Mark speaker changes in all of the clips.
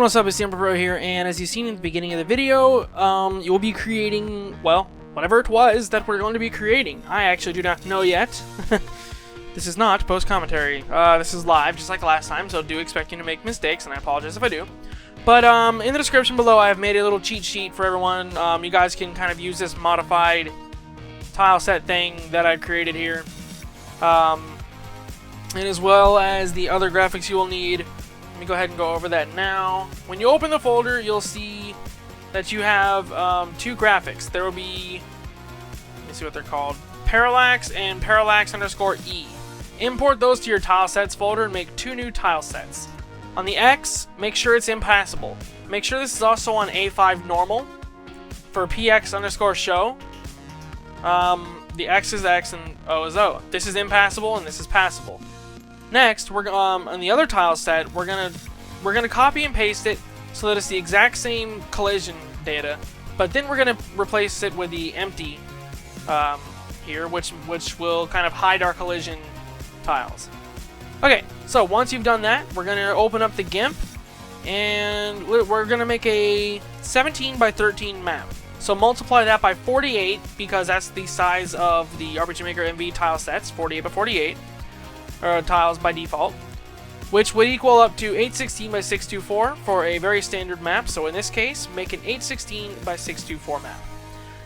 Speaker 1: what's up? It's the Emperor Pro here, and as you've seen in the beginning of the video, you'll be creating, well, whatever it was that we're going to be creating. I actually do not know yet. This is not post-commentary. This is live, just like last time, so do expect you to make mistakes, and I apologize if I do. But in the description below, I have made a little cheat sheet for everyone. You guys can kind of use this modified tile set thing that I created here. And as well as the other graphics you will need. Let me go ahead and go over that now. When you open the folder, you'll see that you have two graphics. There will be, let me see what they're called, Parallax and Parallax_E. Import those to your tile sets folder and make two new tile sets. On the X, make sure it's impassable. Make sure this is also on A5 normal for PX_show. The X is X and O is O. This is impassable and this is passable. Next, we're on the other tile set, we're gonna copy and paste it so that it's the exact same collision data, but then we're gonna replace it with the empty here, which will kind of hide our collision tiles. Okay, so once you've done that, we're gonna open up the GIMP, and we're gonna make a 17 by 13 map. So multiply that by 48 because that's the size of the RPG Maker MV tile sets, 48 by 48. Tiles by default, which would equal up to 816 by 624 for a very standard map. So in this case, make an 816 by 624 map.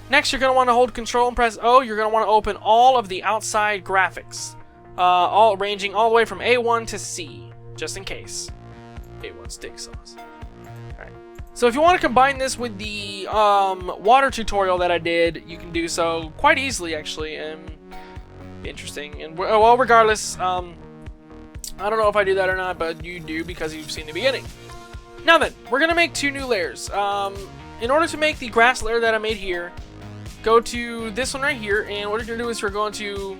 Speaker 1: Next, you're going to want to hold Control and press O. You're going to want to open all of the outside graphics, all ranging all the way from A1 to C, just in case. A1 steak sauce. Alright. So if you want to combine this with the water tutorial that I did, you can do so quite easily, actually. Interesting. And well, regardless, I don't know if I do that or not, but you do because you've seen the beginning. Now then, we're gonna make two new layers. In order to make the grass layer that I made here, go to this one right here, and what you're gonna do is we're going to,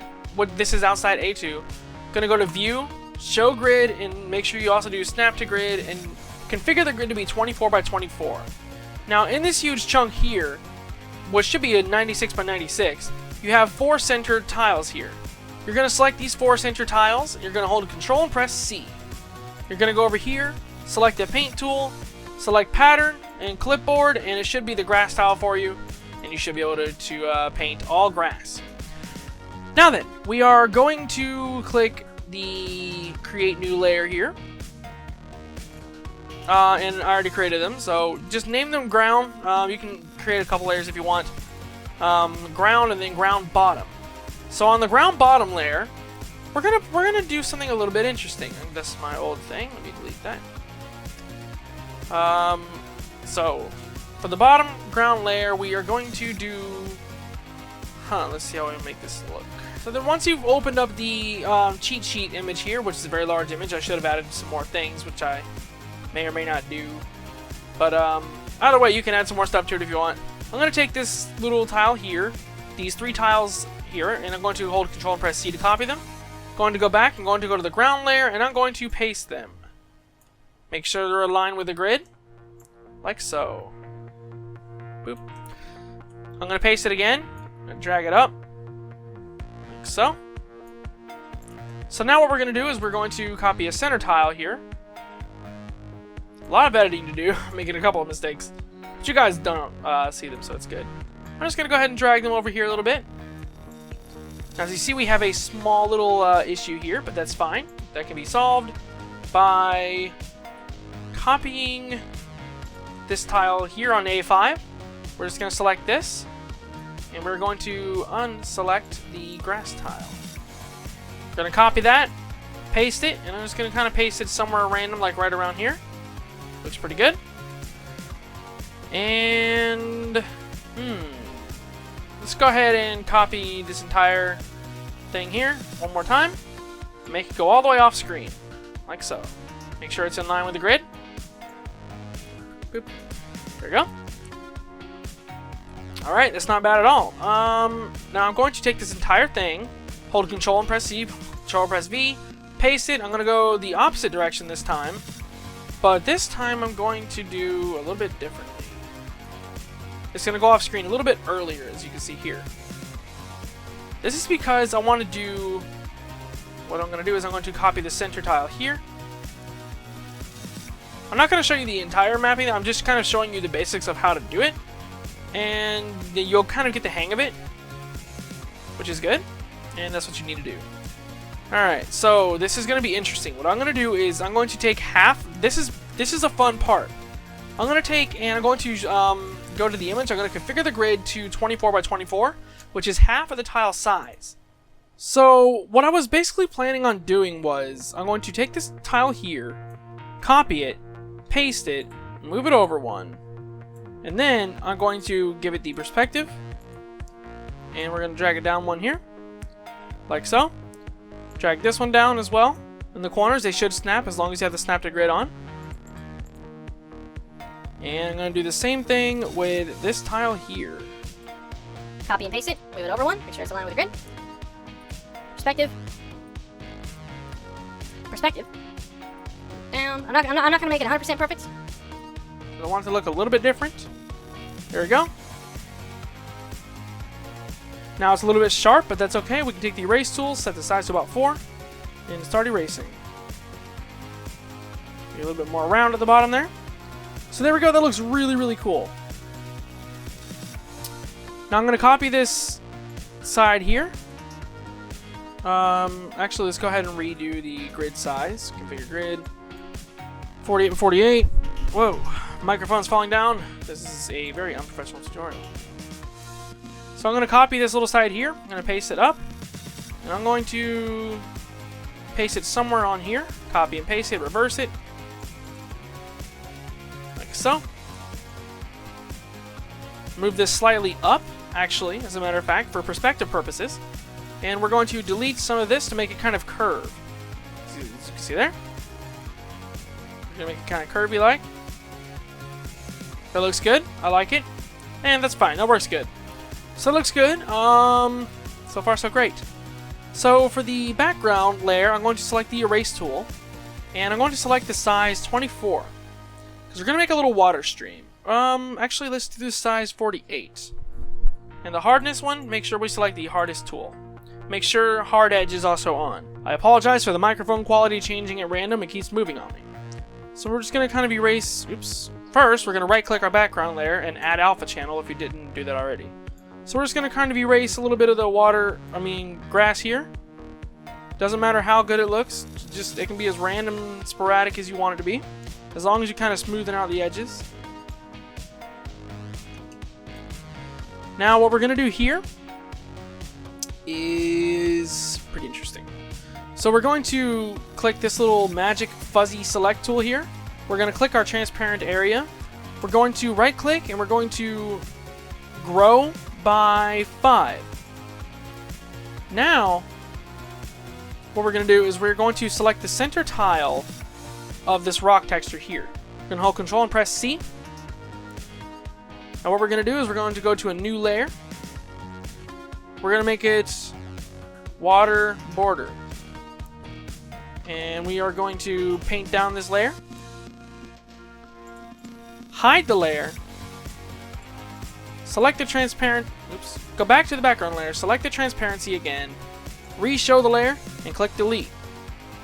Speaker 1: this is outside A2, gonna go to View, Show Grid, and make sure you also do Snap to Grid, and configure the grid to be 24 by 24. Now in this huge chunk here, which should be a 96 by 96, you have 4 centered tiles here. You're going to select these 4 center tiles. You're going to hold Control and press C. You're going to go over here, select the paint tool, select pattern and clipboard, and it should be the grass tile for you. And you should be able to paint all grass. Now then, we are going to click the create new layer here. And I already created them, so just name them ground. You can create a couple layers if you want. Ground and then ground bottom. So on the ground bottom layer, we're gonna do something a little bit interesting. And this is my old thing. Let me delete that. So for the bottom ground layer, we are going to do. Let's see how we make this look. So then once you've opened up the cheat sheet image here, which is a very large image, I should have added some more things, which I may or may not do. But either way, you can add some more stuff to it if you want. I'm going to take this little tile here, these 3 tiles here, and I'm going to hold Control and press C to copy them. Going to go back, I'm going to go to the ground layer, and I'm going to paste them. Make sure they're aligned with the grid, like so. Boop. I'm going to paste it again, and drag it up, like so. So now what we're going to do is we're going to copy a center tile here. A lot of editing to do, making a couple of mistakes. But you guys don't see them, so it's good. I'm just going to go ahead and drag them over here a little bit. Now, as you see, we have a small little issue here, but that's fine. That can be solved by copying this tile here on A5. We're just going to select this, and we're going to unselect the grass tile. We're going to copy that, paste it, and I'm just going to kind of paste it somewhere random, like right around here. Looks pretty good. And let's go ahead and copy this entire thing here one more time. Make it go all the way off screen, like so. Make sure it's in line with the grid. Boop. There we go. Alright, that's not bad at all. Now I'm going to take this entire thing, hold Control and press C, Control and press V, paste it. I'm going to go the opposite direction this time. But this time I'm going to do a little bit differently. It's going to go off screen a little bit earlier, as you can see here. This is because I want to do, what I'm going to do is I'm going to copy the center tile here. I'm not going to show you the entire mapping, I'm just kind of showing you the basics of how to do it, and you'll kind of get the hang of it, which is good, and that's what you need to do. Alright, so this is going to be interesting. What I'm going to do is I'm going to take half, this is a fun part. I'm going to take, and I'm going to go to the image, I'm going to configure the grid to 24 by 24, which is half of the tile size. So what I was basically planning on doing was, I'm going to take this tile here, copy it, paste it, move it over one, and then I'm going to give it the perspective, and we're going to drag it down one here, like so. Drag this one down as well. In the corners, they should snap as long as you have the snap to grid on. And I'm going to do the same thing with this tile here.
Speaker 2: Copy and paste it, move it over one, make sure it's aligned with the grid. Perspective. Perspective. Down. I'm not going to make it 100% perfect.
Speaker 1: I want it to look a little bit different. There we go. Now it's a little bit sharp, but that's okay. We can take the erase tool, set the size to about 4, and start erasing. Get a little bit more round at the bottom there. So there we go. That looks really, really cool. Now I'm going to copy this side here. Actually, let's go ahead and redo the grid size. Configure grid. 48 and 48. Whoa. Microphone's falling down. This is a very unprofessional tutorial. So I'm going to copy this little side here. I'm going to paste it up. And I'm going to paste it somewhere on here. Copy and paste it, reverse it. Like so. Move this slightly up, actually, as a matter of fact, for perspective purposes. And we're going to delete some of this to make it kind of curve. As you can see there. We're going to make it kind of curvy like. That looks good. I like it. And that's fine. That works good. So it looks good. So far so great. So for the background layer, I'm going to select the erase tool. And I'm going to select the size 24. Because we're going to make a little water stream. Actually, let's do the size 48. And the hardness one, make sure we select the hardest tool. Make sure hard edge is also on. I apologize for the microphone quality changing at random. It keeps moving on me. So we're just going to kind of erase... Oops. First, we're going to right click our background layer and add alpha channel if you didn't do that already. So we're just going to kind of erase a little bit of the grass here. Doesn't matter how good it looks. Just, it can be as random, sporadic as you want it to be. As long as you kind of smoothen out the edges. Now what we're going to do here is pretty interesting. So we're going to click this little magic fuzzy select tool here. We're going to click our transparent area. We're going to right click and we're going to grow by 5. Now what we're going to do is we're going to select the center tile of this rock texture here. We're going to hold Control and press C. Now what we're going to do is we're going to go to a new layer. We're going to make it water border. And we are going to paint down this layer. Hide the layer. Select the transparent... Oops. Go back to the background layer. Select the transparency again. Re-show the layer and click delete.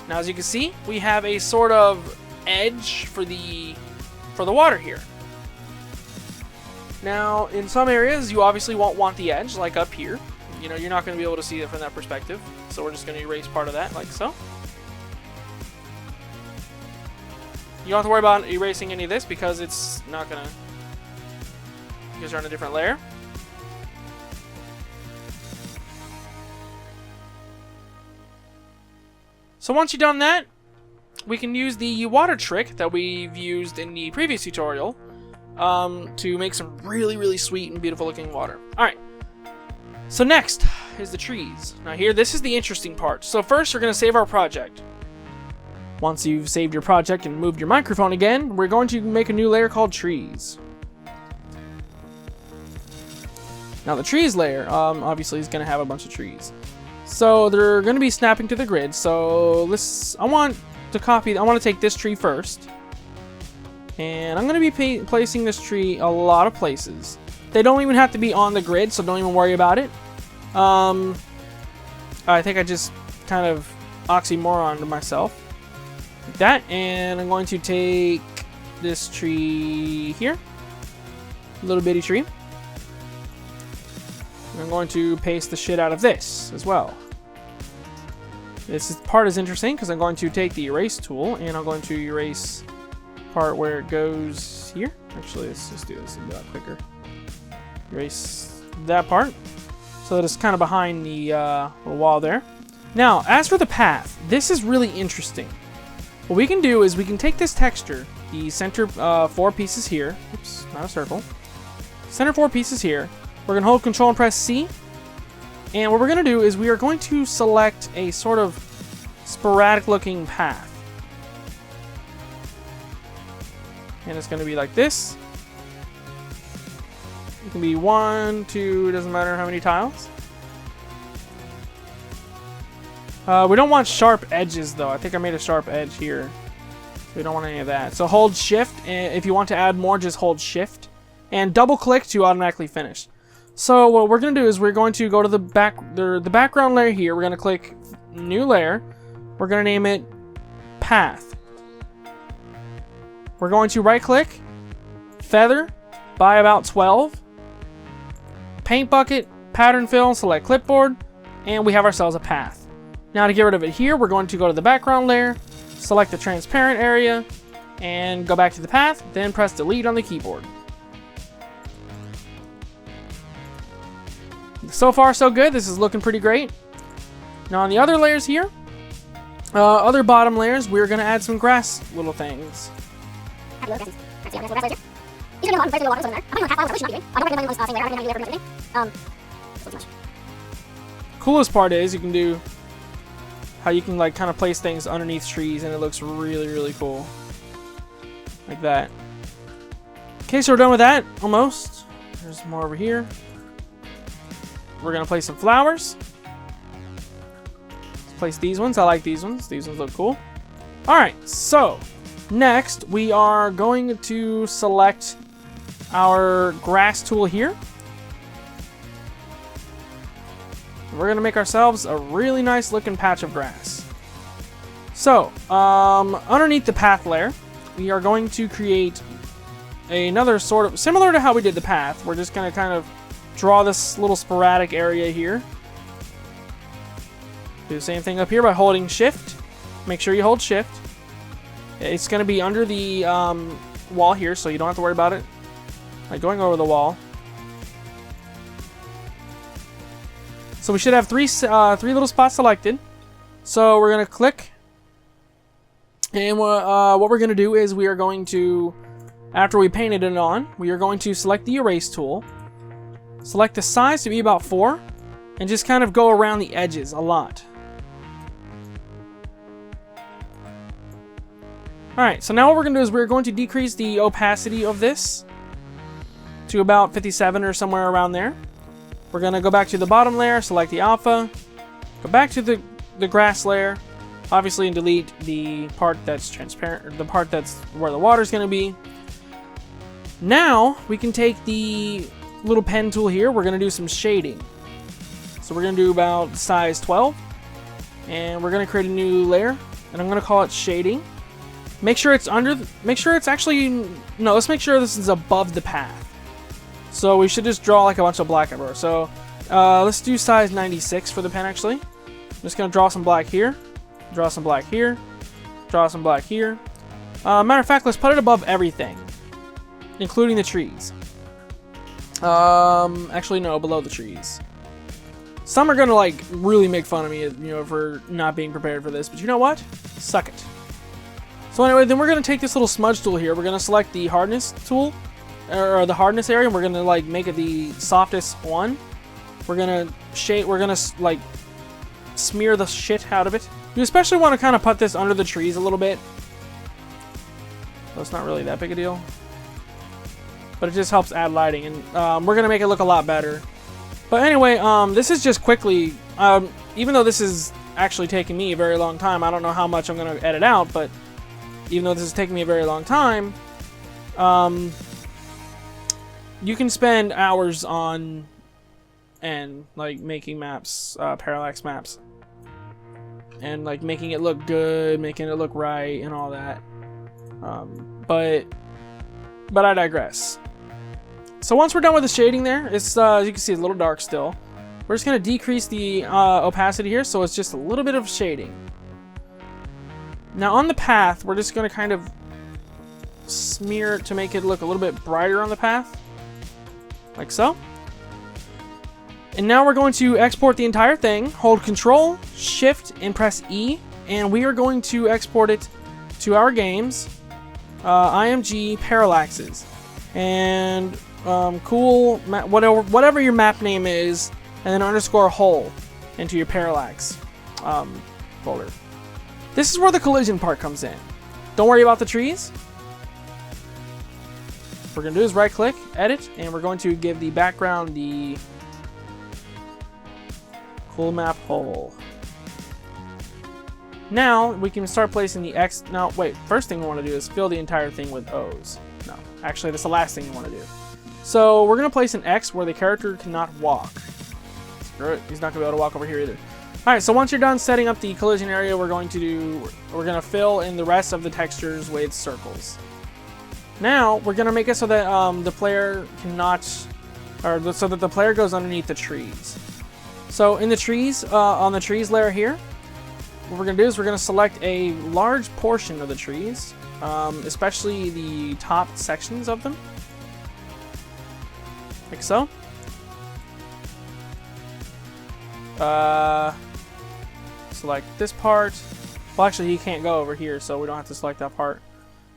Speaker 1: Now as you can see, we have a sort of edge for the water here. Now in some areas you obviously won't want the edge, like up here. You know, you're not going to be able to see it from that perspective. So we're just going to erase part of that like so. You don't have to worry about erasing any of this because it's not going to... Because you're on a different layer. So once you've done that, we can use the water trick that we've used in the previous tutorial to make some really, really sweet and beautiful looking water. Alright, so next is the trees. Now here, this is the interesting part. So first, we're going to save our project. Once you've saved your project and moved your microphone again, we're going to make a new layer called trees. Now the trees layer, obviously is going to have a bunch of trees. So they're going to be snapping to the grid. So I want to take this tree first. And I'm going to be placing this tree a lot of places. They don't even have to be on the grid, so don't even worry about it. I think I just kind of oxymoroned myself. Like that, and I'm going to take this tree here. Little bitty tree. And I'm going to paste the shit out of this as well. This part is interesting because I'm going to take the erase tool and I'm going to erase part where it goes here. Actually, let's just do this a bit quicker. Erase that part so that it's kind of behind the little wall there. Now, as for the path, this is really interesting. What we can do is we can take this texture, the center 4 pieces here. Oops, not a circle. Center 4 pieces here. We're going to hold Control and press C. And what we're going to do is we are going to select a sort of sporadic looking path. And it's going to be like this. It can be 1, 2, doesn't matter how many tiles. We don't want sharp edges though. I think I made a sharp edge here. We don't want any of that. So hold shift, and if you want to add more, just hold shift. And double click to automatically finish. So what we're going to do is we're going to go to the background layer here. We're going to click new layer. We're going to name it path. We're going to right click, feather by about 12, paint bucket, pattern fill, select clipboard, and we have ourselves a path. Now to get rid of it here, we're going to go to the background layer, select the transparent area, and go back to the path, then press delete on the keyboard. So far so good, this is looking pretty great. Now on the other layers here, other bottom layers, we're going to add some grass little things. Coolest part is you can do how you can like kind of place things underneath trees and it looks really, really cool. Like that. Okay, so we're done with that, almost. There's more over here. We're gonna place some flowers. Let's place these ones. I like these ones. These ones look cool. Alright, so next we are going to select our grass tool here. We're going to make ourselves a really nice looking patch of grass. So, underneath the path layer, we are going to create another sort of, similar to how we did the path, we're just going to kind of draw this little sporadic area here. Do the same thing up here by holding shift. Make sure you hold shift. It's going to be under the wall here, so you don't have to worry about it like going over the wall. So we should have three little spots selected. So we're going to click. And what we're going to do is we are going to, after we painted it on, we are going to select the erase tool. Select the size to be about 4. And just kind of go around the edges a lot. Alright, so now what we're going to do is we're going to decrease the opacity of this to about 57 or somewhere around there. We're going to go back to the bottom layer, select the alpha, go back to the grass layer, obviously, and delete the part that's transparent, or the part that's where the water's going to be. Now, we can take the little pen tool here, we're going to do some shading. So we're going to do about size 12, and we're going to create a new layer, and I'm going to call it shading. Make sure it's actually, no, let's make sure this is above the path. So we should just draw like a bunch of black everywhere. So let's do size 96 for the pen actually. I'm just going to draw some black here. Draw some black here. Draw some black here. Matter of fact, let's put it above everything. Including the trees. Actually no, below the trees. Some are going to like really make fun of me, you know, for not being prepared for this. But you know what? Suck it. So anyway, then we're going to take this little smudge tool here. We're going to select the hardness tool. Or the hardness area, and we're gonna like make it the softest one. We're gonna like smear the shit out of it. You especially want to kind of put this under the trees a little bit. So it's not really that big a deal, but it just helps add lighting, and we're gonna make it look a lot better. But anyway, this is just quickly. Even though this is actually taking me a very long time, I don't know how much I'm gonna edit out, but even though this is taking me a very long time, you can spend hours on and like making maps, parallax maps, and like making it look good, making it look right, and all that. but I digress. So once we're done with the shading there, it's as you can see, it's a little dark still. We're just going to decrease the opacity here, so it's just a little bit of shading. Now on the path, we're just going to kind of smear it to make it look a little bit brighter on the path, like so. And now we're going to export the entire thing. Hold Control, Shift, and press E, and we are going to export it to our games, IMG Parallaxes, and cool whatever your map name is, and then underscore whole into your Parallax folder. This is where the collision part comes in. Don't worry about the trees. What we're gonna do is right click, edit, and we're going to give the background the cool map whole. Now we can start placing the X. Now wait, first thing we want to do is fill the entire thing with O's. No, actually that's the last thing you want to do. So we're gonna place an X where the character cannot walk. Screw it, he's not gonna be able to walk over here either. Alright, so once you're done setting up the collision area, we're gonna fill in the rest of the textures with circles. Now we're gonna make it so that the player cannot, or so that the player goes underneath the trees. So in the trees, on the trees layer here, what we're gonna do is we're gonna select a large portion of the trees, especially the top sections of them, like so. Select this part. Well, actually, he can't go over here, so we don't have to select that part.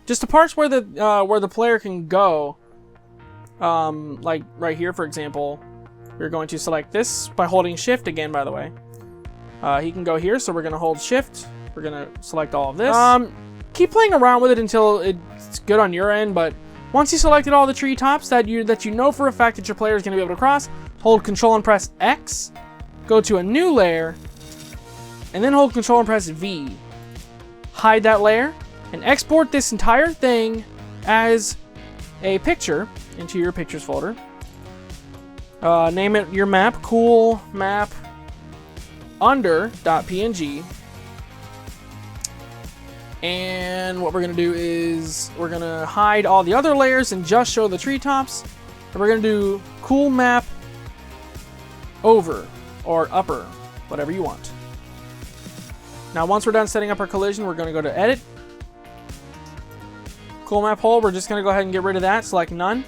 Speaker 1: Just the parts where the player can go, like right here, for example. We're going to select this by holding Shift again, by the way. He can go here, so we're going to hold Shift. We're going to select all of this. Keep playing around with it until it's good on your end, but once you selected all the treetops that you know for a fact that your player is going to be able to cross, hold Control and press X, go to a new layer, and then hold Control and press V. Hide that layer, and export this entire thing as a picture into your pictures folder. Name it your map, cool map under.png. And what we're going to do is we're going to hide all the other layers and just show the treetops. And we're going to do cool map over or upper, whatever you want. Now once we're done setting up our collision, we're going to go to edit. Cool map hole, we're just going to go ahead and get rid of that, select none.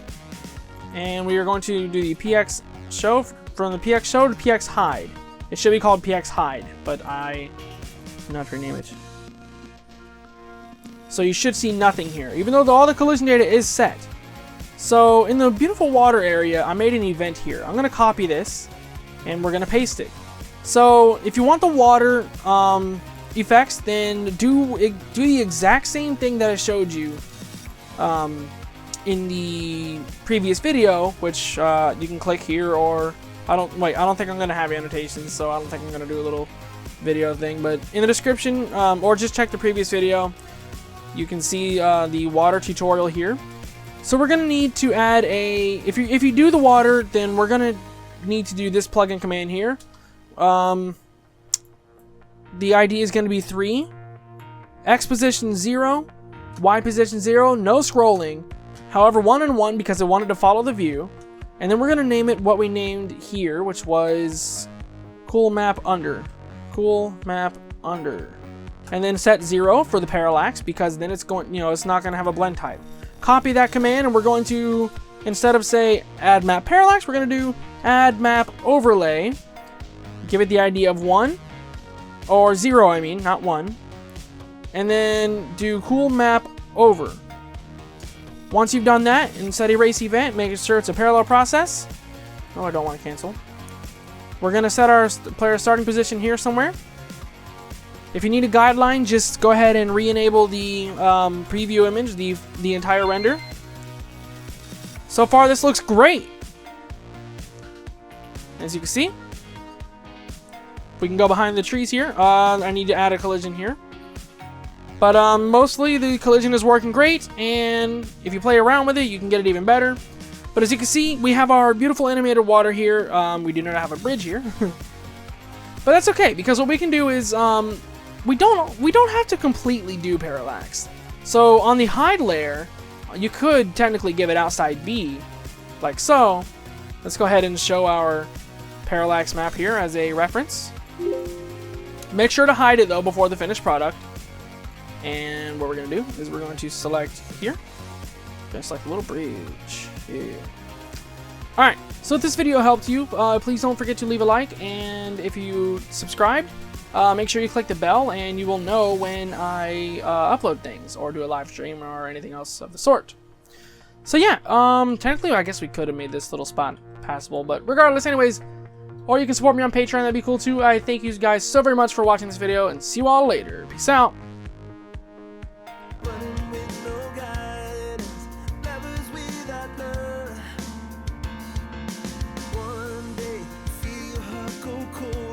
Speaker 1: And we are going to do the PX show, from the PX show to PX hide. It should be called PX hide, but I did not rename it. So you should see nothing here, even though all the collision data is set. So in the beautiful water area, I made an event here. I'm going to copy this, and we're going to paste it. So if you want the water effects, then do the exact same thing that I showed you in the previous video, which you can click here, or I don't think I'm going to have annotations, so I don't think I'm going to do a little video thing, but in the description, or just check the previous video, you can see the water tutorial here. So we're going to need to add a, if you do the water, then we're going to need to do this plugin command here. The ID is going to be 3, X position 0, Y position 0, no scrolling, however 1 and 1 because I wanted to follow the view, and then we're going to name it what we named here, which was cool map under, and then set 0 for the parallax because then it's going, it's not going to have a blend type. Copy that command, and we're going to, instead of say add map parallax, we're going to do add map overlay. Give it the ID of 1, or 0, I mean, not 1. And then do cool map over. Once you've done that, and set erase event, make sure it's a parallel process. No, I don't want to cancel. We're going to set our player starting position here somewhere. If you need a guideline, just go ahead and re-enable the preview image, the entire render. So far, this looks great. As you can see, we can go behind the trees here. I need to add a collision here. But mostly the collision is working great, and if you play around with it, you can get it even better. But as you can see, we have our beautiful animated water here. We do not have a bridge here. But that's okay, because what we can do is we don't have to completely do parallax. So on the hide layer, you could technically give it outside B, like so. Let's go ahead and show our parallax map here as a reference. Make sure to hide it though before the finished product. And what we're going to do is we're going to select here. Just like a little bridge. Yeah. Alright, so if this video helped you, please don't forget to leave a like. And if you subscribe, make sure you click the bell and you will know when I upload things or do a live stream or anything else of the sort. So yeah, technically I guess we could have made this little spot passable, but regardless anyways, or you can support me on Patreon, that'd be cool too. I thank you guys so very much for watching this video and see you all later. Peace out.
Speaker 3: One day, feel her go cold.